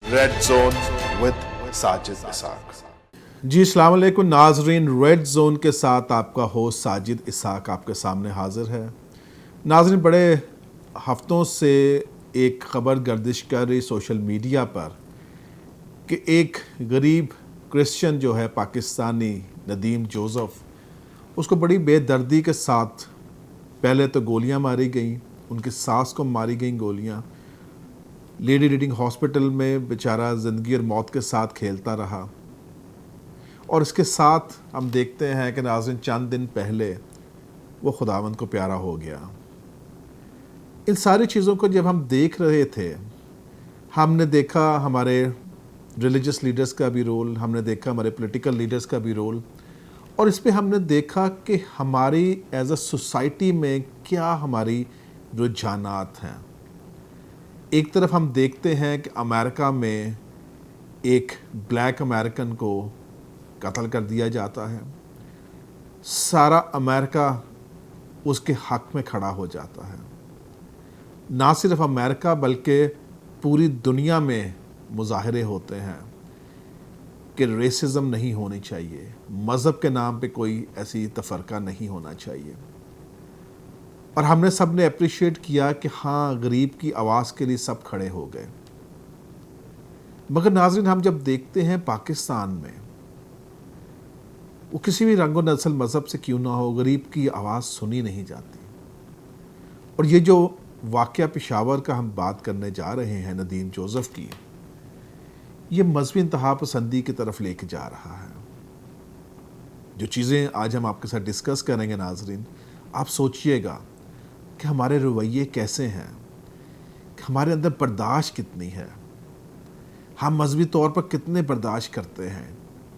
Red zone with Sajid Ishaq. जी अस्सलाम वालेकुम नाजरीन, रेड जोन के साथ आपका होस्ट साजिद इसाक आपके सामने हाजिर है। नाजरीन, बड़े हफ्तों से एक ख़बर गर्दिश कर रही सोशल मीडिया पर कि एक गरीब क्रिश्चियन जो है पाकिस्तानी नदीम जोसेफ, उसको बड़ी बेदर्दी के साथ पहले तो गोलियां मारी गई, उनकी सास को मारी गई गोलियां। लेडी रीडिंग हॉस्पिटल में बेचारा ज़िंदगी और मौत के साथ खेलता रहा। और इसके साथ हम देखते हैं कि नाज़रीन चंद दिन पहले वो खुदावंद को प्यारा हो गया। इन सारी चीज़ों को जब हम देख रहे थे, हमने देखा हमारे रिलीजियस लीडर्स का भी रोल, हमने देखा हमारे पॉलिटिकल लीडर्स का भी रोल, और इस पे हमने देखा कि हमारी एज अ सोसाइटी में क्या हमारी रुझानात हैं। एक तरफ हम देखते हैं कि अमेरिका में एक ब्लैक अमेरिकन को कत्ल कर दिया जाता है, सारा अमेरिका उसके हक में खड़ा हो जाता है। ना सिर्फ अमेरिका बल्कि पूरी दुनिया में मुजाहरे होते हैं कि रेसिज्म नहीं होनी चाहिए, मज़हब के नाम पे कोई ऐसी तफरका नहीं होना चाहिए। और हमने सब ने अप्रिशिएट किया कि हाँ, गरीब की आवाज़ के लिए सब खड़े हो गए। मगर नाज़रीन, हम जब देखते हैं पाकिस्तान में, वो किसी भी रंग व नस्ल मज़हब से क्यों ना हो, गरीब की आवाज़ सुनी नहीं जाती। और ये जो वाक़या पेशावर का हम बात करने जा रहे हैं नदीम जोसेफ की, ये मजहबी इंतहा पसंदी की तरफ लेके जा रहा है। जो चीज़ें आज हम आपके साथ डिस्कस करेंगे नाज़रीन, आप सोचिएगा कि हमारे रवैये कैसे हैं, कि हमारे अंदर बर्दाश्त कितनी है, हम मजहबी तौर पर कितने बर्दाश्त करते हैं,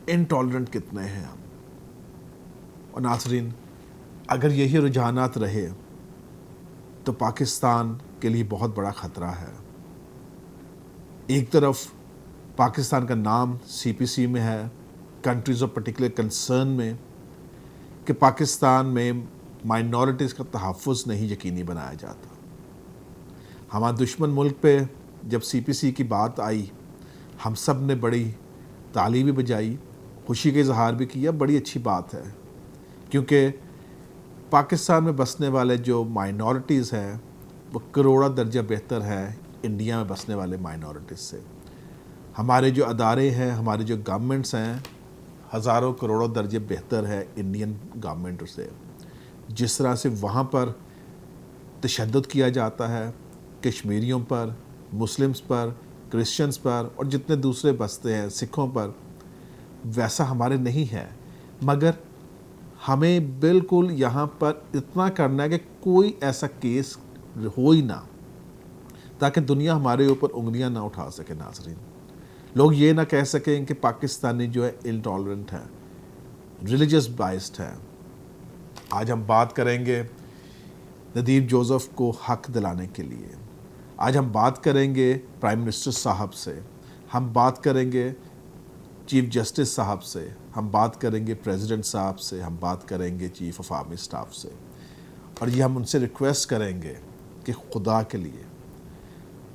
इनटॉलरेंट कितने हैं हम। और नाज़रीन, अगर यही रुझानात रहे तो पाकिस्तान के लिए बहुत बड़ा ख़तरा है। एक तरफ पाकिस्तान का नाम CPC में है, कंट्रीज़ ऑफ पर्टिकुलर कंसर्न में, कि पाकिस्तान में माइनॉरिटीज़ का तहफ़्फ़ुज़ नहीं यकीनी बनाया जाता। हमारे दुश्मन मुल्क पे जब CPC की बात आई, हम सब ने बड़ी ताली भी बजाई, खुशी का इजहार भी किया। बड़ी अच्छी बात है, क्योंकि पाकिस्तान में बसने वाले जो माइनॉरिटीज़ हैं वो करोड़ा दर्जा बेहतर है इंडिया में बसने वाले माइनॉरिटीज़ से। हमारे जो अदारे हैं, हमारे जो गवर्नमेंट्स हैं, हज़ारों करोड़ों दर्जे बेहतर है इंडियन गवर्नमेंट से। जिस तरह से वहाँ पर तशद्दुद किया जाता है कश्मीरियों पर, मुस्लिम्स पर, क्रिश्चियंस पर और जितने दूसरे बसते हैं, सिखों पर, वैसा हमारे नहीं है। मगर हमें बिल्कुल यहाँ पर इतना करना है कि कोई ऐसा केस हो ही ना, ताकि दुनिया हमारे ऊपर उंगलियां ना उठा सके। नाज़रीन, लोग ये ना कह सकें कि पाकिस्तानी जो है इनटॉलरेंट है, रिलीजियस बाइस्ड है। आज हम बात करेंगे नदीम जोसेफ को हक दिलाने के लिए। आज हम बात करेंगे प्राइम मिनिस्टर साहब से, हम बात करेंगे चीफ जस्टिस साहब से, हम बात करेंगे प्रेसिडेंट साहब से, हम बात करेंगे चीफ ऑफ आर्मी स्टाफ से। और ये हम उनसे रिक्वेस्ट करेंगे कि खुदा के लिए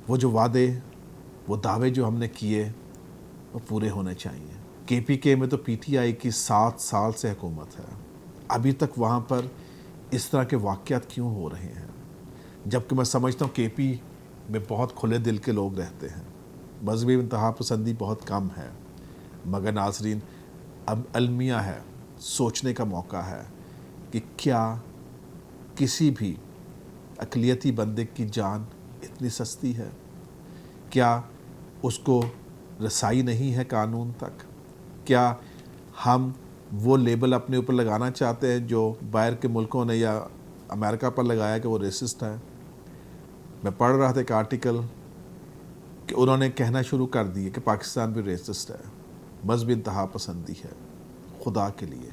वो जो वादे, वो दावे जो हमने किए, वो पूरे होने चाहिए। KPK में तो PTI की 7 साल से हुकूमत है, अभी तक वहाँ पर इस तरह के वाक़यात क्यों हो रहे हैं? जबकि मैं समझता हूँ KP में बहुत खुले दिल के लोग रहते हैं, मजहबी इंतहा पसंदी बहुत कम है। मगर नाज़रीन, अब अलमिया है, सोचने का मौका है कि क्या किसी भी अक़लियती बंदे की जान इतनी सस्ती है? क्या उसको रसाई नहीं है कानून तक? क्या हम वो लेबल अपने ऊपर लगाना चाहते हैं जो बाहर के मुल्कों ने या अमेरिका पर लगाया कि वो रेसिस्ट है? मैं पढ़ रहा था एक आर्टिकल कि उन्होंने कहना शुरू कर दिए कि पाकिस्तान भी रेसिस्ट है, मजहबी इंतहा पसंदी है। खुदा के लिए,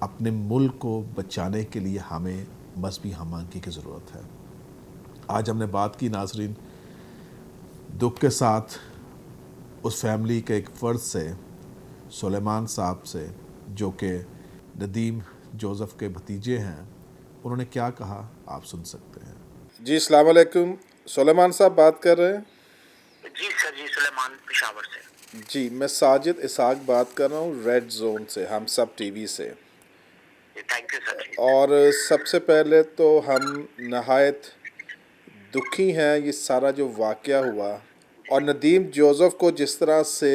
अपने मुल्क को बचाने के लिए हमें मजहबी हमआहंगी की ज़रूरत है। आज हमने बात की नाज़रीन, दुख के साथ उस फैमिली के एक फ़र्द से, सुलेमान साहब से, जो कि नदीम जोसेफ के भतीजे हैं। उन्होंने क्या कहा आप सुन सकते हैं। जी अस्सलाम वालेकुम, सुलेमान साहब बात कर रहे हैं। جی سر جی، سلیمان پشاور سے. جی میں ساجد اسحاق بات کر رہا ہوں ریڈ زون سے، ہم سب ٹی وی سے. تھینک یو سر جی. اور سب سے پہلے تو ہم نہایت دکھی ہیں یہ سارا جو واقعہ ہوا، اور ندیم جوزف کو جس طرح سے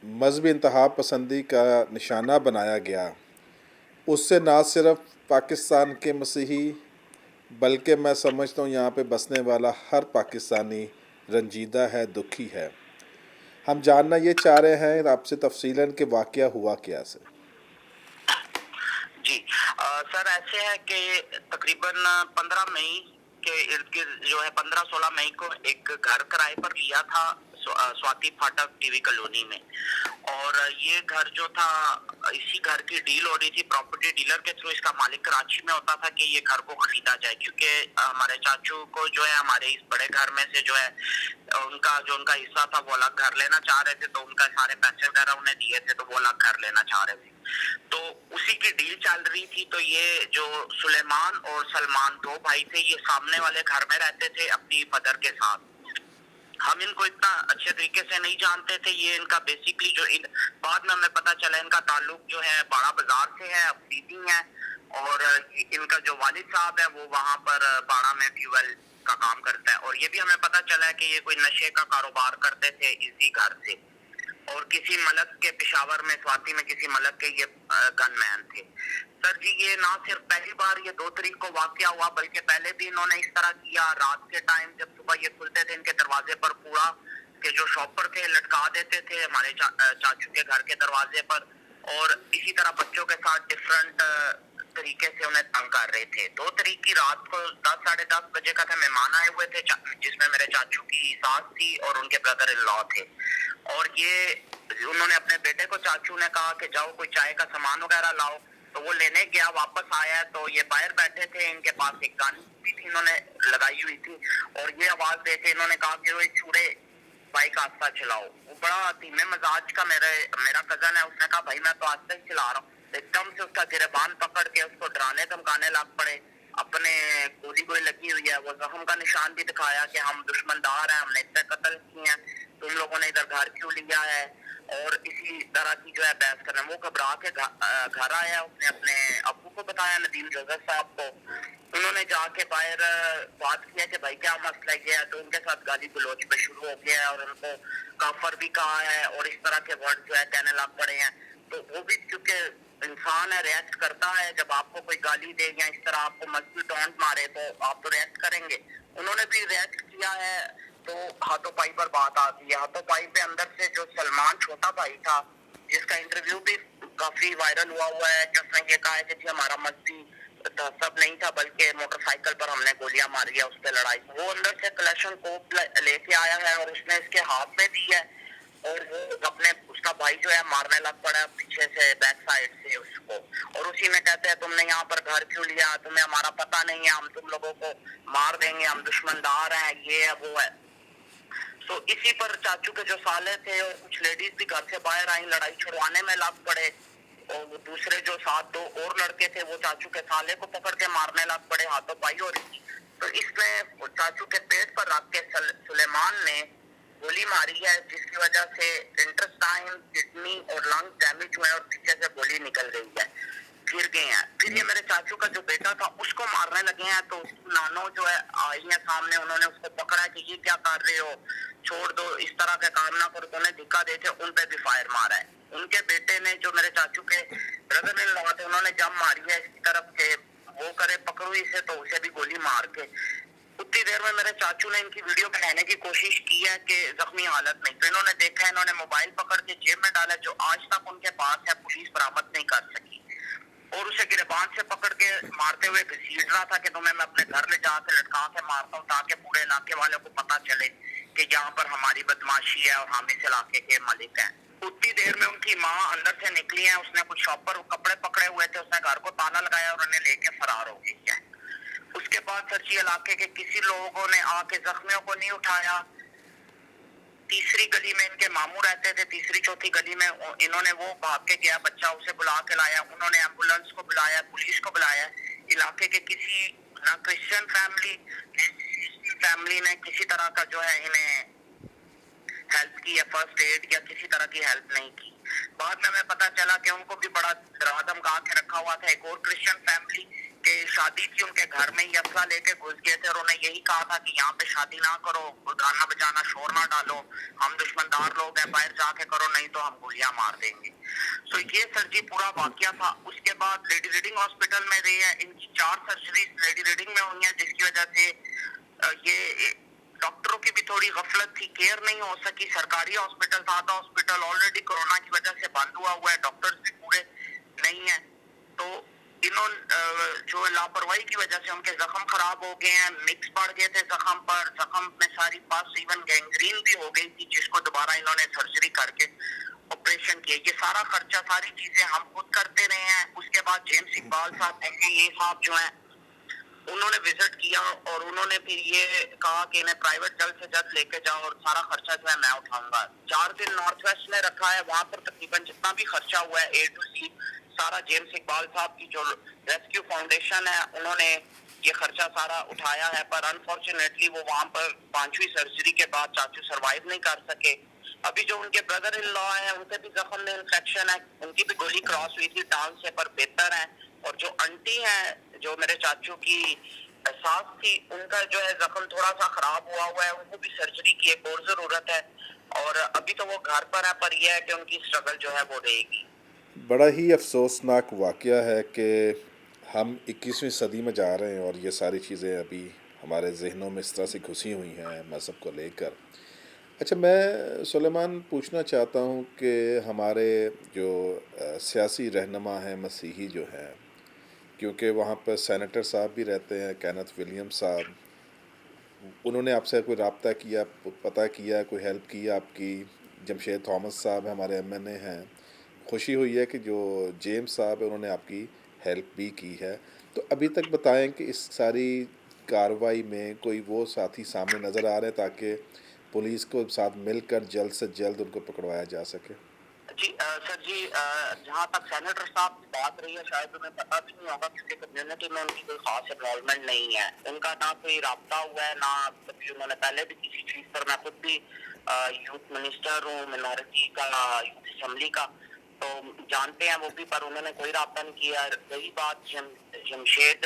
مذہبی انتہا پسندی کا نشانہ بنایا گیا، اس سے نہ صرف پاکستان کے مسیحی بلکہ میں سمجھتا ہوں یہاں پہ بسنے والا ہر پاکستانی رنجیدہ ہے، دکھی ہے. ہم جاننا یہ چاہ رہے ہیں آپ سے تفصیلاً کہ واقعہ ہوا کیا سے. جی سر، ایسے ہے کہ تقریباً 15 مئی کے ارد گرد جو ہے 15-16 مئی کو ایک گھر کرائے پر لیا تھا سواتی پھاٹک ٹی وی کالونی میں. اور یہ گھر جو تھا، اسی گھر کی ڈیل ہو رہی تھی پراپرٹی ڈیلر کے تھرو. اس کا مالک کراچی میں ہوتا تھا کہ یہ گھر کو خریدا جائے، کیونکہ ہمارے چاچو کو جو ہے ہمارے اس بڑے گھر میں سے جو ہے ان کا حصہ تھا وہ الگ گھر لینا چاہ رہے تھے. تو ان کا سارے پیسے وغیرہ انہیں دیے تھے تو وہ الگ گھر لینا چاہ رہے تھے. تو اسی کی ڈیل چل رہی تھی. تو یہ جو سلیمان اور سلمان دو بھائی تھے، یہ سامنے والے گھر میں رہتے تھے اپنی مدر کے ساتھ. ہم ان کو اتنا اچھے طریقے سے نہیں جانتے تھے. یہ ان کا بیسیکلی جو بعد میں ہمیں پتا چلا ان کا تعلق جو ہے باڑا بازار سے ہے، دیدی ہیں. اور ان کا جو والد صاحب ہے وہ وہاں پر باڑا میں ٹیوبویل کا کام کرتا ہے. اور یہ بھی ہمیں پتا چلا ہے کہ یہ کوئی نشے کا کاروبار کرتے تھے اسی گھر سے. اور کسی ملک کے پشاور میں سواتی میں کسی ملک کے یہ گن مین تھے. سر جی، یہ نہ صرف پہلی بار یہ 2 تاریخ کو واقعہ ہوا، بلکہ پہلے بھی انہوں نے اس طرح کیا. رات کے ٹائم جب صبح یہ کھلتے تھے ان کے دروازے پر کوڑا کے جو شاپر تھے لٹکا دیتے تھے ہمارے چاچو کے گھر کے دروازے پر. اور اسی طرح بچوں کے ساتھ ڈفرنٹ طریقے سے انہیں تنگ کر رہے تھے. 2 تاریخ کی رات کو 10-10:30 بجے کا تھا. مہمان آئے ہوئے تھے جس میں میرے چاچو کی ساس تھی اور ان کے بردر ان لا تھے. اور یہ انہوں نے اپنے بیٹے کو، چاچو نے کہا کہ جاؤ کوئی چائے کا سامان وغیرہ لاؤ. تو وہ لینے گیا، واپس آیا تو یہ باہر بیٹھے تھے. ان کے پاس ایک گن بھی تھی انہوں نے لگائی ہوئی تھی. اور یہ آواز دے کے انہوں نے کہا کہ وہ چھوڑے بائک آستہ چلاؤ. وہ بڑا دھیمے مزاج کا میرا کزن ہے. اس نے کہا بھائی میں تو آستہ ہی چلا رہا ہوں. ایک دم سے اس کا گریبان پکڑ کے اس کو ڈرانے دھمکانے لگ پڑے. اپنے گولی لگی ہوئی ہے، وہ زخم کا نشان بھی دکھایا کہ ہم دشمندار ہیں، ہم نے اتنے قتل کیے ہیں، تم لوگوں نے ادھر گھر کیوں لیا ہے. اور اسی طرح کی جو ہے بحث کرنا. وہ گھبرا کے گھر آیا. اس نے اپنے ابو کو بتایا، ندیم جوزف صاحب کو. انہوں نے جا کے باہر بات کیا کہ بھائی کیا مسئلہ ہے. تو ان کے ساتھ گالی گلوچ پہ شروع ہو گیا ہے اور ان کو کافر بھی کہا ہے اور اس طرح کے ورڈ جو ہے کہنے لگ پڑے ہیں. تو وہ بھی کیونکہ انسان ہے ریئیکٹ کرتا ہے. جب آپ کو کوئی گالی دے یا اس طرح آپ کو مذہبی ٹونٹ مارے تو آپ تو ریئیکٹ کریں گے. انہوں نے بھی ریئیکٹ کیا ہے. تو ہاتھوں پائی پر بات آتی ہے. ہاتھوں پائی پہ اندر سے جو سلمان چھوٹا بھائی تھا جس کا انٹرویو بھی کافی وائرل ہوا ہے، جس نے یہ کہا ہے کہ ہمارا مذہبی سب نہیں تھا بلکہ موٹر سائیکل پر ہم نے گولیاں ماری ہے، اس پہ لڑائی. وہ اندر سے کلیشن کوپ لے کے آیا ہے اور اس نے اس کے ہاتھ میں دی ہے. اور وہ اپنے اس کا بھائی جو ہے مارنے لگ پڑا ہے پیچھے سے، بیک سائڈ سے اس کو. اور اسی میں کہتے ہیں تم نے یہاں پر گھر کیوں لیا، تمہیں ہمارا پتہ نہیں ہے، ہم تم لوگوں کو مار دیں گے، ہم دشمندار ہیں، یہ ہے وہ ہے. تو اسی پر چاچو کے جو سالے تھے اور کچھ لیڈیز بھی گھر سے باہر آئیں، لڑائی چھڑوانے میں لگ پڑے. اور وہ دوسرے جو ساتھ 2 اور لڑکے تھے وہ چاچو کے سالے کو پکڑ کے مارنے لگ پڑے. ہاتھوں پائی ہو رہی تھی. تو اس نے چاچو کے پیٹ پر رکھ کے سلیمان نے گولی ماری ہے، جس کی وجہ سے انٹسٹائن، کڈنی اور لنگ ڈیمیج ہوئے اور پیچھے سے گولی نکل گئی ہے، گر گئے ہیں. پھر یہ میرے چاچو کا جو بیٹا تھا اس کو مارنے لگے ہیں. تو اس کی نانو جو ہے آئی ہیں سامنے، انہوں نے اس کو پکڑا کہ یہ کیا کر رہے ہو، چھوڑ دو، اس طرح کا کام نہ کرو. تو انہیں دھکا دے کے ان پہ بھی فائر مارا ہے. ان کے بیٹے نے جو میرے چاچو کے بردر ان لا تھے، انہوں نے جم ماری ہے اس کی طرف کہ وہ کرے پکڑو اسے، تو اسے بھی گولی مار کے. اتنی دیر میں میرے چاچو نے ان کی ویڈیو بنانے کی کوشش کی ہے کہ زخمی حالت میں. تو انہوں نے دیکھا، انہوں نے موبائل پکڑ کے جیب میں ڈالا جو آج تک ان کے پاس ہے، پولیس برآمد نہیں کر سکی. اور اسے گریبان سے پکڑ کے مارتے ہوئے گھسیٹ رہا تھا کہ تمہیں میں اپنے گھر لے جا کے لٹکا کے مارتا ہوں تاکہ پورے علاقے والوں کو پتا چلے کہ یہاں پر ہماری بدماشی ہے اور ہم اس علاقے کے مالک ہیں. اتنی دیر میں ان کی ماں اندر سے نکلی ہے. اس نے کچھ شاپر کپڑے پکڑے ہوئے تھے، اس نے گھر کو تالا لگایا اور انہیں لے کے فرار ہو گئی ہے. اس کے بعد سرچی علاقے کے کسی لوگوں نے آ کے زخمیوں کو نہیں اٹھایا. تیسری گلی میں ان کے ماموں رہتے تھے، تیسری چوتھی گلی میں انہوں نے وہ بھاگ کے گیا، بچہ اسے بلا کے لایا. انہوں نے ایمبولینس کو بلایا، پولیس کو بلایا. علاقے کے کسی نہ کرسچن فیملی نے کسی طرح کا جو ہے انہیں हेल्प की या फर्स्ट एड या किसी तरह की हेल्प नहीं की। बाद में हमें पता चला कि उनको भी बड़ा डरा धमका के रखा हुआ था। एक और क्रिश्चियन फैमिली के शादी थी, उनके घर में ही असला लेके घुस गए थे और उन्हें यही कहा था कि यहाँ पे शादी ना करो, गाना बजाना शोर ना डालो, हम दुश्मनदार लोग हैं, बाहर जाके करो नहीं तो हम गोलियां मार देंगे। तो ये सर जी पूरा वाकया था। उसके बाद लेडी रीडिंग हॉस्पिटल में रही है, इनकी 4 सर्जरी लेडी रीडिंग में हुई है, जिसकी वजह से ये डॉक्टरों की भी थोड़ी गफलत थी, केयर नहीं हो सकी। सरकारी हॉस्पिटल था, आधा हॉस्पिटल ऑलरेडी कोरोना की वजह से बंद हुआ है, डॉक्टर्स भी पूरे नहीं है। तो इन्होंने जो लापरवाही की वजह से उनके जख्म खराब हो गए हैं, मिक्स पड़ गए थे जख्म पर, जख्म में सारी पास इवन गैंग्रीन भी हो गई थी, जिसको दोबारा इन्होंने सर्जरी करके ऑपरेशन किया। ये सारा खर्चा, सारी चीजें हम खुद करते रहे हैं। उसके बाद जेम्स इकबाल साहब ये साहब जो हैं उन्होंने विजिट किया और उन्होंने फिर ये कहा कि इन्हें प्राइवेट जल्द से जल्द लेके जाओ और सारा खर्चा जो है मैं उठाऊंगा। 4 दिन नॉर्थ वेस्ट में रखा है, वहां पर तकरीबन जितना भी खर्चा हुआ है A to Z सारा जेम्स इकबाल साहब की जो रेस्क्यू फाउंडेशन है उन्होंने ये खर्चा सारा उठाया है। पर अनफॉर्चुनेटली वो वहां पर 5वीं सर्जरी के बाद चाचू सरवाइव नहीं कर सके। अभी जो उनके ब्रदर इन लॉ है उनके भी जख्म में इन्फेक्शन है, उनकी भी गोली क्रॉस हुई थी टांग से, पर बेहतर है। और जो आंटी है जो मेरे चाचू की सास थी, उनका जो है जख्म थोड़ा सा खराब हुआ है, उनको भी सर्जरी की एक और जरूरत है। और अभी तो वो घर पर है, पर यह है कि उनकी स्ट्रगल जो है वो रहेगी। बड़ा ही अफसोसनाक वाक़या है कि हम 21वीं सदी में जा रहे हैं और ये सारी चीज़ें अभी हमारे जहनों में इस तरह से घुसी हुई हैं मज़हब को लेकर। अच्छा, मैं सुलेमान पूछना चाहता हूँ कि हमारे जो सियासी रहनुमा हैं मसीही जो हैं, क्योंकि वहाँ पर सेनेटर साहब भी रहते हैं, केनेथ विलियम्स साहब, उन्होंने आपसे कोई रब्ता किया, पता किया, कोई हेल्प की आपकी? जमशेद थॉमस साहब हमारे MNA हैं, खुशी हुई है कि जो जेम्स साहब है उन्होंने आपकी हेल्प भी की है। तो अभी तक बताएं कि इस सारी कार्रवाई में कोई वो साथी सामने नज़र आ रहे हैं ताकि पुलिस को साथ मिलकर जल्द से जल्द उनको पकड़वाया जा सके? जी सर जी, जहाँ तक सेनेटर साहब की बात रही है, शायद उन्हें पता भी नहीं होगा क्योंकि कम्युनिटी में उनकी कोई खास इन्वॉल्वमेंट नहीं है। उनका ना कोई राब्ता हुआ है, ना कभी उन्होंने पहले भी किसी चीज़ पर, मैं खुद भी यूथ मिनिस्टर हूँ मिनॉरिटी का, यूथ असम्बली का, तो जानते हैं वो भी, पर उन्होंने कोई राब्ता नहीं किया। रही बात जमशेद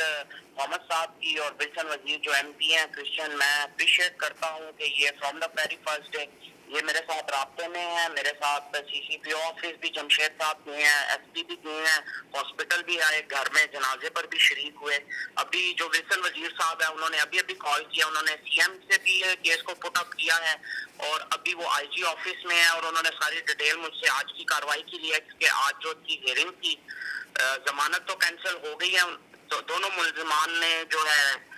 थॉमस साहब की और बिल्सन वजीर जो MP हैं क्रिश्चियन, मैं अप्रिशिएट करता हूँ कि ये from the very first day ये मेरे साथ राब्ते में है। मेरे साथ CCPO ऑफिस भी जमशेद साहब गए हैं, SP भी गए हैं, हॉस्पिटल भी आए, घर में जनाजे पर भी शरीक हुए। अभी जो विल्सन वजीर साहब है उन्होंने अभी कॉल किया, उन्होंने CM से भी केस को पुट अप किया है और अभी वो IG ऑफिस में है और उन्होंने सारी डिटेल मुझसे आज की कार्रवाई की ली है, क्योंकि आज जो की हियरिंग थी, जमानत तो कैंसिल हो गई है, तो दोनों मुल्जिमान ने जो है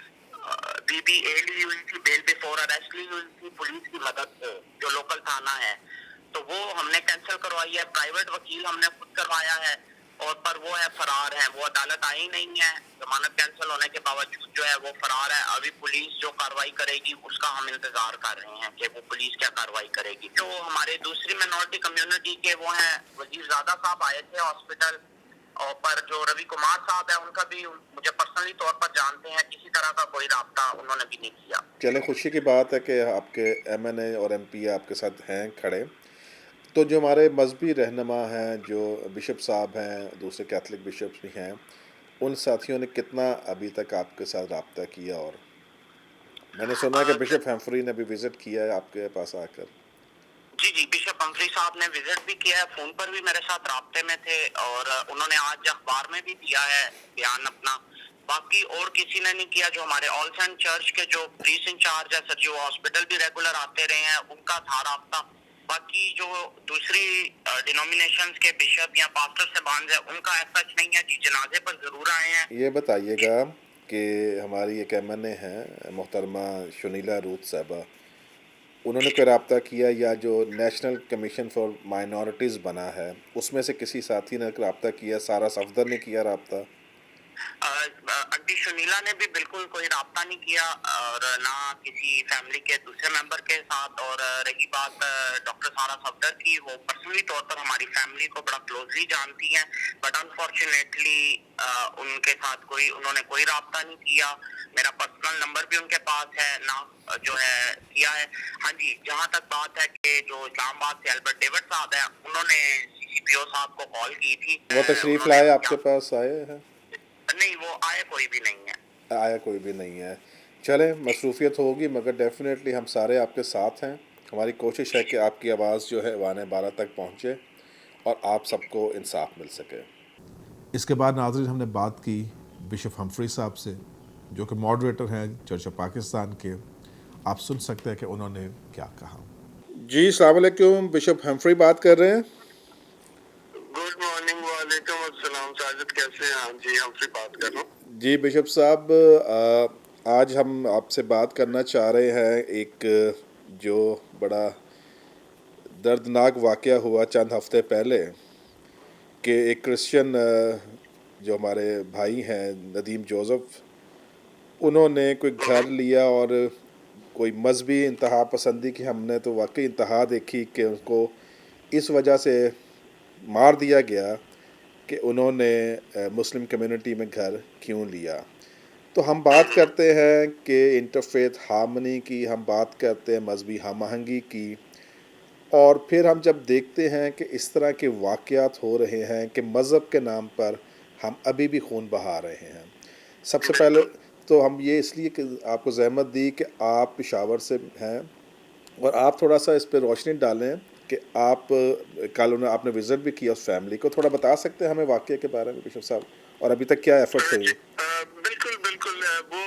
BBA ली हुई थी, बेल बिफोर अरेस्ट ली हुई थी पुलिस की मदद से, जो लोकल थाना है, तो वो हमने कैंसिल करवाई है। प्राइवेट वकील हमने खुद करवाया है और पर वो है फरार है, वो अदालत आई नहीं है, जमानत कैंसिल होने के बावजूद जो है वो फरार है। अभी पुलिस जो कार्रवाई करेगी उसका हम इंतजार कर रहे हैं कि वो पुलिस क्या कार्रवाई करेगी। जो हमारे दूसरी मिनॉरिटी कम्युनिटी के वो हैं वजीरजादा साहब आए थे हॉस्पिटल, और पर जो रवि कुमार साहब है उनका भी मुझे पर्सनली तौर पर जानते हैं, किसी तरह का कोई राब्ता उन्होंने भी नहीं किया। चले, खुशी की बात है कि आपके MNA और MP आपके साथ हैं खड़े। तो जो हमारे मजहबी रहनुमा हैं, जो बिशप साहब हैं, दूसरे कैथलिक बिशप्स भी हैं, उन साथियों ने कितना अभी तक आपके साथ रब्ता किया? और मैंने सुना है कि बिशप हेम्फ्री ने भी विज़िट किया है आपके पास आकर। जी, बिशप हम्फ्री साहब ने विजिट भी किया है, फोन पर भी मेरे साथ राब्ते में थे और उन्होंने आज अखबार में भी दिया है बयान अपना। बाकी और किसी ने नहीं किया। जो हमारे ऑल सेंट चर्च के जो प्रीस्ट इंचार्ज है सर जी, वो हॉस्पिटल भी रेगुलर आते रहे हैं, उनका था राब्ता। बाकी जो दूसरी डिनोमिनेशंस के बिशप या पास्टर से बांध है, उनका ऐसा नहीं है जी, जनाजे पर जरूर आए हैं। ये बताइएगा कि हमारी एक MNA हैं मोहतरमा शुनीला रूथ साहबा, उन्होंने कोई रब्ता किया, या जो नेशनल कमीशन फॉर माइनॉरिटीज़ बना है उसमें से किसी साथी ने रब्ता किया? सारा सफदर ने किया रब्ता? आंटी सुनीला ने भी बिल्कुल कोई राब्ता नहीं किया और ना किसी फैमिली के दूसरे मेंबर के साथ। और रही बात डॉक्टर सारा सफदर की, वो पर्सनली तौर पर हमारी फैमिली को बड़ा क्लोजली जानती हैं, बट अनफॉर्चुनेटली उनके साथ उन्होंने कोई राब्ता नहीं किया। मेरा पर्सनल नंबर भी उनके पास है ना, जो है किया है। हाँ जी, जहाँ तक बात है कि जो इस्लामाबाद से अल्बर्ट डेविड साहब है, उन्होंने CCPO साहब को कॉल की थी। वो तशरीफ़ उन्होंने लाए आपके पास, आए हैं? नहीं, वो आया कोई भी नहीं है। आया कोई भी नहीं है। चलें, मसरूफ़ियत होगी मगर डेफ़िनेटली हम सारे आपके साथ हैं। हमारी कोशिश है कि आपकी आवाज़ जो है वाने बारह तक पहुँचे और आप सबको इंसाफ मिल सके। इसके बाद नाज़रीन हमने बात की बिशप हम्फ्री साहब से, जो कि मॉडरेटर हैं चर्च ऑफ पाकिस्तान के। आप सुन सकते हैं कि उन्होंने क्या कहा। जी, अस्सलाम वालेकुम, बिशप हम्फ्री बात कर रहे हैं। गुड मॉर्निंग, वालेकुम अस्सलाम। साजिद कैसे हैं? हाँ जी, हमसे बात कर रहा हूँ। जी बिशप साहब, आज हम आपसे बात करना चाह रहे हैं एक जो बड़ा दर्दनाक वाक़या हुआ चंद हफ़्ते पहले कि एक क्रिश्चियन जो हमारे भाई हैं नदीम जोसेफ, उन्होंने कोई घर लिया और कोई मजहबी इंतहा पसंदी की हमने तो वाकई इंतहा देखी कि उनको इस वजह से मार दिया गया कि उन्होंने मुस्लिम कम्युनिटी में घर क्यों लिया। तो हम बात करते हैं कि इंटरफेथ हार्मनी की, हम बात करते हैं मजहबी हम आहंगी की, और फिर हम जब देखते हैं कि इस तरह के वाक़यात हो रहे हैं कि मज़हब के नाम पर हम अभी भी खून बहा रहे हैं। सबसे पहले तो हम ये इसलिए कि आपको ज़हमत दी कि आप पेशावर से हैं और आप थोड़ा सा इस पर रोशनी डालें कि आप कल आपने विज़िट भी किया उस फैमिली को, थोड़ा बता सकते हैं हमें वाक़ये के बारे में बिशप साहब, और अभी तक क्या एफर्ट्स हुए? बिल्कुल बिल्कुल। वो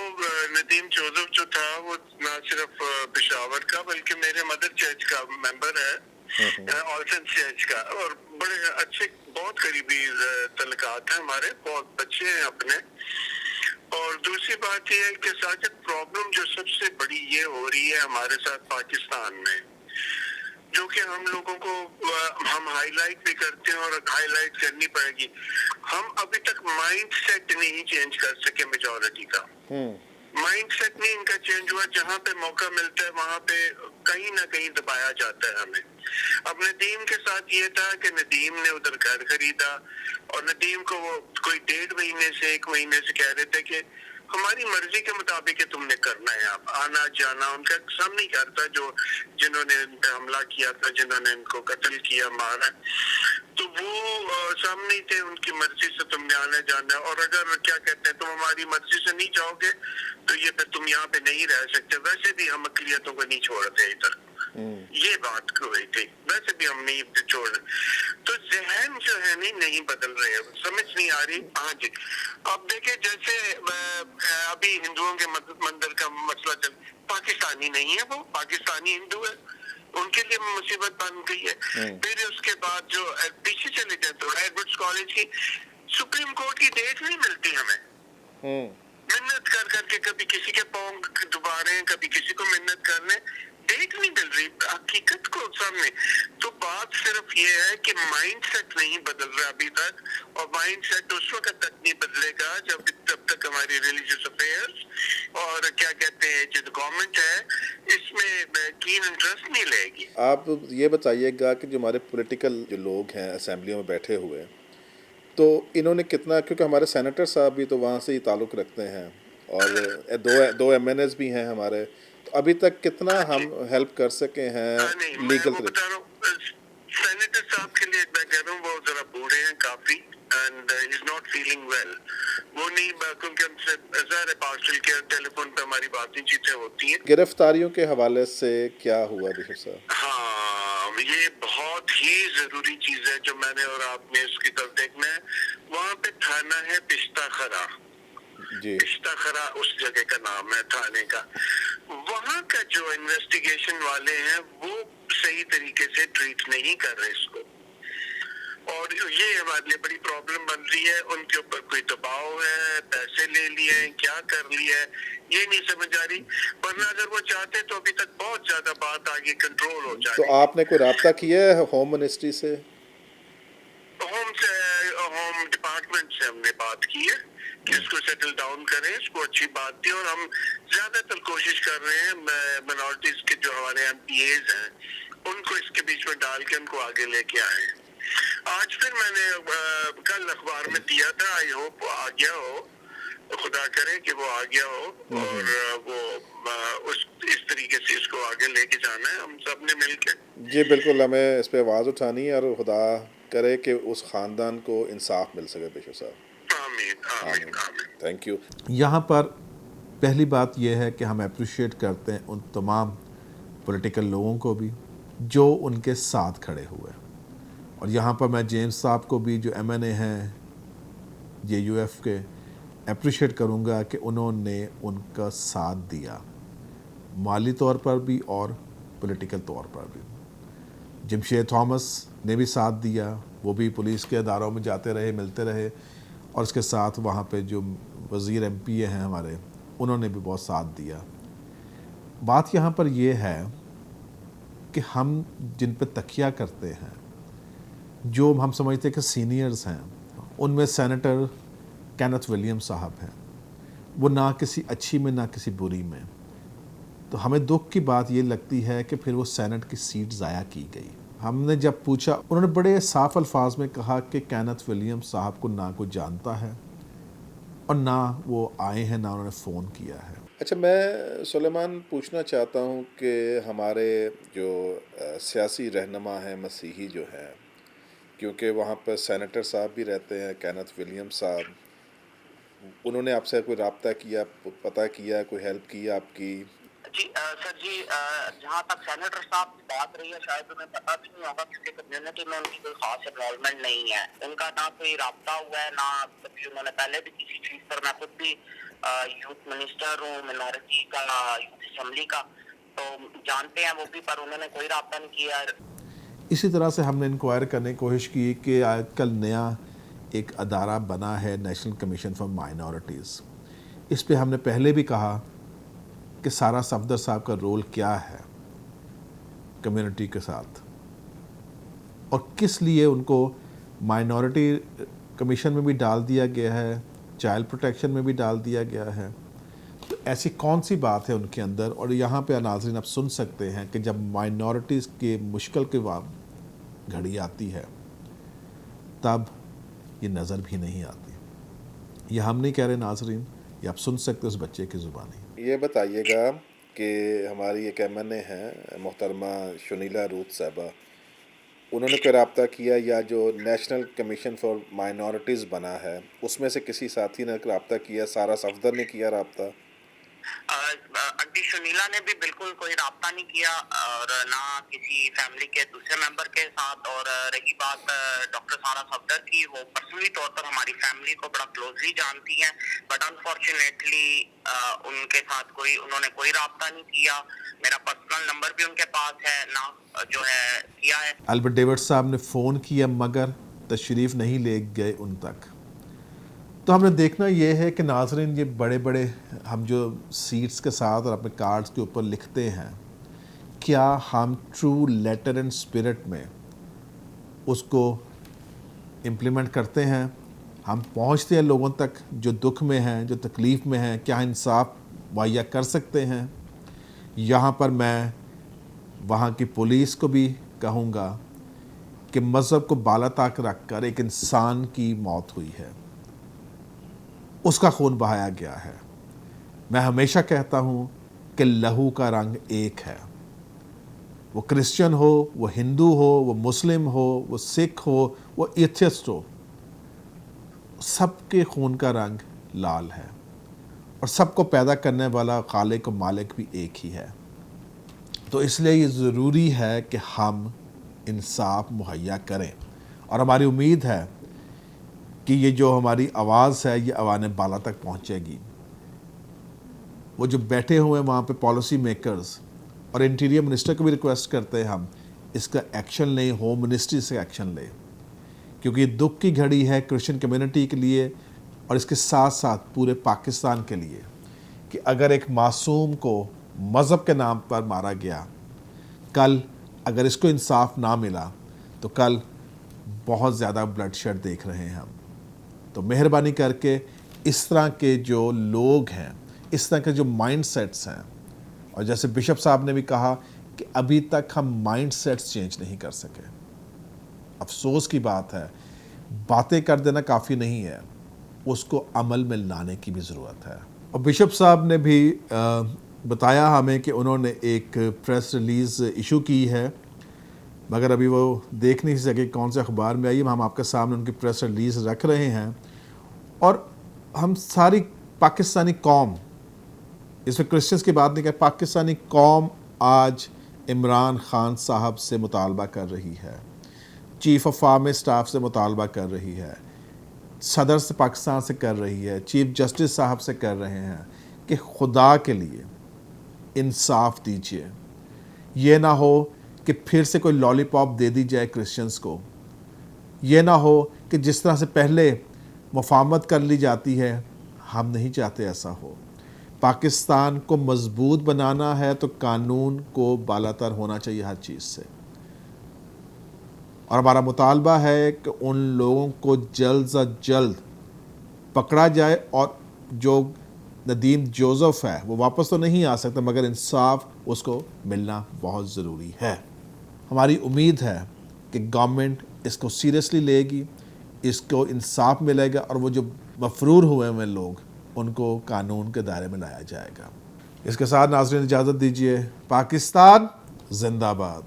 नदीम जोसेफ जो था वो ना सिर्फ पेशावर का बल्कि मेरे मदर चर्च का मेंबर है, ऑल्सन चर्च का, और बड़े अच्छे बहुत करीबी तल्लुकात हैं हमारे, बहुत अच्छे हैं अपने। और दूसरी बात ये है कि साजिद प्रॉब्लम जो सबसे बड़ी ये हो रही है हमारे साथ पाकिस्तान में, जो कि हम लोगों को हम हाईलाइट भी करते हैं और हाईलाइट करनी पड़ेगी। हम अभी तक माइंड सेट नहीं चेंज कर सके मेजॉरिटी का। माइंड सेट नहीं इनका चेंज हुआ। जहाँ पे मौका मिलता है वहाँ पे कहीं ना कहीं दबाया जाता है हमें। अब नदीम के साथ ये था कि नदीम ने उधर घर खरीदा और नदीम को वो कोई 1.5 महीने से 1 महीने से कह रहे थे कि हमारी मर्जी के मुताबिक है तुमने करना है, आप आना जाना। उनका सामने घर था जो जिन्होंने इन पे हमला किया था, जिन्होंने इनको कत्ल किया, मारा, तो वो सामने थे, उनकी मर्जी से तुमने आना जाना। और अगर क्या कहते हैं तुम हमारी मर्जी से नहीं जाओगे तो ये फिर तुम यहाँ पे नहीं रह सकते। वैसे भी हम अकलियतों को नहीं छोड़ते इधर, ये बात हुई थी, वैसे भी हम नहीं छोड़। तो जहन जो है नहीं बदल रहे, समझ नहीं आ रही। हाँ जी, अब देखिए जैसे अभी हिंदुओं के मंदिर का मसला चल, पाकिस्तानी नहीं है वो, पाकिस्तानी हिंदू है, उनके लिए मुसीबत बन गई है। फिर उसके बाद जो पीछे चले जाए तो एडवर्ड्स कॉलेज की सुप्रीम कोर्ट की डेट नहीं मिलती हमें। मिन्नत कर करके कभी किसी के पाँव दुबा रहे हैं, कभी किसी को मिन्नत करने, डेट नहीं मिल रही हकीकत को सामने। तो बात सिर्फ ये है कि माइंड सेट नहीं बदल रहा अभी तक, और माइंड सेट उस वक्त तक नहीं बदलेगा जब तक हमारी रिलीजियस अफेयर्स और क्या कहते हैं जो गवर्नमेंट है इसमें कीन इंटरेस्ट नहीं लेगी। आप ये बताइएगा कि जो हमारे पॉलिटिकल जो लोग हैं असेंबलियों में बैठे हुए, तो इन्होंने कितना, क्योंकि हमारे सेनेटर साहब भी तो वहाँ से ही ताल्लुक़ रखते हैं और दो MNAs भी हैं हमारे, तो अभी तक कितना हम हेल्प कर सके हैं लीगल तरीके? सेनेटर साहब के लिए मैं कह रहा हूँ वो जरा बूढ़े हैं काफी, and he is not feeling well. वो नहीं, क्योंकि उनसे ज़ाहिर पार्सल केयर टेलीफोन पे हमारी बातचीतें होती हैं। गिरफ्तारियों के हवाले से क्या हुआ बिशप साहब? हाँ, ये बहुत ही जरूरी चीज है जो मैंने और आपने इसकी तरफ देखना है। वहाँ पे थाना है पिस्ता खरा जी, पिस्ता खरा उस जगह का नाम है थाने का। वहाँ का जो इन्वेस्टिगेशन वाले हैं वो सही तरीके से ट्रीट नहीं कर रहे इसको, और ये हमारे लिए बड़ी प्रॉब्लम बन रही है। उनके ऊपर कोई दबाव है, पैसे ले लिए हैं, क्या कर लिया है ये नहीं समझ आ रही। वरना अगर वो चाहते तो अभी तक बहुत ज्यादा बात आगे कंट्रोल हो जाए। तो आपने कोई रब्ता किया है होम मिनिस्ट्री से? होम डिपार्टमेंट से हमने बात की है کہ اس کو سیٹل ڈاؤن کریں. اس کو اچھی بات تھی اور ہم زیادہ تر کوشش کر رہے ہیں منارٹیز کے جو ہمارے MPAs ہیں ان کو اس کے بیچ میں ڈال کے ان کو آگے لے کے آئے. آج پھر میں نے کل اخبار میں دیا تھا, آئی ہوپ آ گیا ہو, خدا کرے کہ وہ آ گیا ہو اور وہ اس طریقے سے اس کو آگے لے کے جانا ہے ہم سب نے مل کے. جی بالکل, ہمیں اس پہ آواز اٹھانی ہے اور خدا کرے کہ اس خاندان کو انصاف مل سکے. بشو صاحب آمین آمین آمین. Thank you. یہاں پر پہلی بات یہ ہے کہ ہم اپریشیٹ کرتے ہیں ان تمام پولیٹیکل لوگوں کو بھی جو ان کے ساتھ کھڑے ہوئے, اور یہاں پر میں جیمز صاحب کو بھی جو MNA ہیں JUF کے اپریشیٹ کروں گا کہ انہوں نے ان کا ساتھ دیا مالی طور پر بھی اور پولیٹیکل طور پر بھی. جمشید تھامس نے بھی ساتھ دیا, وہ بھی پولیس کے اداروں میں جاتے رہے, ملتے رہے, اور اس کے ساتھ وہاں پہ جو وزیر MPA ہیں ہمارے انہوں نے بھی بہت ساتھ دیا. بات یہاں پر یہ ہے کہ ہم جن پہ تکیہ کرتے ہیں, جو ہم سمجھتے ہیں کہ سینئرز ہیں, ان میں سینیٹر کینتھ ولیم صاحب ہیں, وہ نہ کسی اچھی میں نہ کسی بری میں. تو ہمیں دکھ کی بات یہ لگتی ہے کہ پھر وہ سینٹ کی سیٹ ضائع کی گئی. ہم نے جب پوچھا, انہوں نے بڑے صاف الفاظ میں کہا کہ کینتھ ولیم صاحب کو نہ کوئی جانتا ہے اور نہ وہ آئے ہیں, نہ انہوں نے فون کیا ہے. اچھا, میں سلیمان پوچھنا چاہتا ہوں کہ ہمارے جو سیاسی رہنما ہیں مسیحی جو ہیں, کیونکہ وہاں پہ سینیٹر صاحب بھی رہتے ہیں کینتھ ولیم صاحب, انہوں نے آپ سے کوئی رابطہ کیا, پتہ کیا, کوئی ہیلپ کی آپ کی؟ جی سر جی, جہاں تک سینیٹر صاحب کی بات رہی ہے شاید انہیں پتہ بھی نہیں ہوگا کیونکہ کمیونٹی میں ان کی کوئی خاص انوالومنٹ نہیں ہے. ان کا نہ کوئی رابطہ ہوا ہے, نہ کبھی انہوں نے پہلے بھی کسی چیز پر, میں خود بھی یوتھ منسٹر ہوں منارٹی کا, یوتھ اسمبلی کا, تو جانتے ہیں وہ بھی, پر انہوں نے کوئی رابطہ نہیں کیا. اسی طرح سے ہم نے انکوائر کرنے کی کوشش کی کہ آج کل نیا ایک ادارہ بنا ہے نیشنل کمیشن فار مائنورٹیز. اس پہ ہم نے پہلے بھی کہا کہ سارا صفدر صاحب کا رول کیا ہے کمیونٹی کے ساتھ, اور کس لیے ان کو مائنورٹی کمیشن میں بھی ڈال دیا گیا ہے, چائلڈ پروٹیکشن میں بھی ڈال دیا گیا ہے. تو ایسی کون سی بات ہے ان کے اندر؟ اور یہاں پہ ناظرین آپ سن سکتے ہیں کہ جب مائنورٹیز کے مشکل کے گھڑی آتی ہے تب یہ نظر بھی نہیں آتی. یہ ہم نہیں کہہ رہے ناظرین, یہ آپ سن سکتے اس بچے کی زبانی. یہ بتائیے گا کہ ہماری ایک MNA ہیں محترمہ شنیلا روت صاحبہ, انہوں نے کوئی رابطہ کیا, یا جو نیشنل کمیشن فار مائنورٹیز بنا ہے اس میں سے کسی ساتھی نے رابطہ کیا؟ سارا صفدر نے کیا رابطہ؟ انٹی شنیلا نے بھی بالکل کوئی رابطہ نہیں کیا, اور نہ کسی فیملی کے دوسرے ممبر کے ساتھ. اور رہی بات ڈاکٹر سارا صفدر کی, وہ پرسنلی طور پر ہماری فیملی کو بڑا کلوزلی جانتی ہیں, بٹ انفارچونیٹلی ان کے ساتھ انہوں نے کوئی رابطہ نہیں کیا. میرا پرسنل نمبر بھی ان کے پاس ہے, نہ جو ہے کیا ہے. البرٹ ڈیوڈ صاحب نے فون کیا مگر تشریف نہیں لے گئے ان تک. تو ہم نے دیکھنا یہ ہے کہ ناظرین, یہ بڑے بڑے ہم جو سیٹس کے ساتھ اور اپنے کارڈز کے اوپر لکھتے ہیں, کیا ہم ٹرو لیٹر اینڈ اسپرٹ میں اس کو امپلیمنٹ کرتے ہیں؟ ہم پہنچتے ہیں لوگوں تک جو دکھ میں ہیں, جو تکلیف میں ہیں, کیا انصاف مہیا کر سکتے ہیں؟ یہاں پر میں وہاں کی پولیس کو بھی کہوں گا کہ مذہب کو بالا تاک رکھ کر ایک انسان کی موت ہوئی ہے, اس کا خون بہایا گیا ہے. میں ہمیشہ کہتا ہوں کہ لہو کا رنگ ایک ہے, وہ کرسچن ہو, وہ ہندو ہو, وہ مسلم ہو, وہ سکھ ہو, وہ ایتھسٹ ہو, سب کے خون کا رنگ لال ہے, اور سب کو پیدا کرنے والا خالق و مالک بھی ایک ہی ہے. تو اس لیے یہ ضروری ہے کہ ہم انصاف مہیا کریں, اور ہماری امید ہے کہ یہ جو ہماری آواز ہے یہ عوام بالا تک پہنچے گی. وہ جو بیٹھے ہوئے ہیں وہاں پہ پالیسی میکرز, اور انٹیریئر منسٹر کو بھی ریکویسٹ کرتے ہیں ہم اس کا ایکشن لیں, ہوم منسٹری سے ایکشن لیں, کیونکہ یہ دکھ کی گھڑی ہے کرسچن کمیونٹی کے لیے اور اس کے ساتھ ساتھ پورے پاکستان کے لیے, کہ اگر ایک معصوم کو مذہب کے نام پر مارا گیا, کل اگر اس کو انصاف نہ ملا تو کل بہت زیادہ بلڈ شیڈ دیکھ رہے ہیں ہم. تو مہربانی کر کے اس طرح کے جو لوگ ہیں، اس طرح کے جو مائنڈ سیٹس ہیں، اور جیسے بشپ صاحب نے بھی کہا کہ ابھی تک ہم مائنڈ سیٹس چینج نہیں کر سکے. افسوس کی بات ہے، باتیں کر دینا کافی نہیں ہے، اس کو عمل میں لانے کی بھی ضرورت ہے. اور بشپ صاحب نے بھی بتایا ہمیں کہ انہوں نے ایک پریس ریلیز ایشو کی ہے، مگر ابھی وہ دیکھ نہیں سکے کون سے اخبار میں آئی. ہم آپ کے سامنے ان کی پریس ریلیز رکھ رہے ہیں. اور ہم ساری پاکستانی قوم، اس میں کرسچنس کی بات نہیں کہ پاکستانی قوم آج عمران خان صاحب سے مطالبہ کر رہی ہے، چیف آف آرمی اسٹاف سے مطالبہ کر رہی ہے، صدر سے پاکستان سے کر رہی ہے، چیف جسٹس صاحب سے کر رہے ہیں کہ خدا کے لیے انصاف دیجیے. یہ نہ ہو کہ پھر سے کوئی لالی پاپ دے دی جائے کرسچنس کو. یہ نہ ہو کہ جس طرح سے پہلے مفاہمت کر لی جاتی ہے، ہم نہیں چاہتے ایسا ہو. پاکستان کو مضبوط بنانا ہے تو قانون کو بالاتر ہونا چاہیے ہر چیز سے. اور ہمارا مطالبہ ہے کہ ان لوگوں کو جلد از جلد پکڑا جائے، اور جو ندیم جوزف ہے وہ واپس تو نہیں آ سکتا، مگر انصاف اس کو ملنا بہت ضروری ہے. ہماری امید ہے کہ گورنمنٹ اس کو سیریسلی لے گی، اس کو انصاف ملے گا، اور وہ جو مفرور ہوئے ہوئے لوگ ان کو قانون کے دائرے میں لایا جائے گا. اس کے ساتھ ناظرین اجازت دیجیے. پاکستان زندہ باد.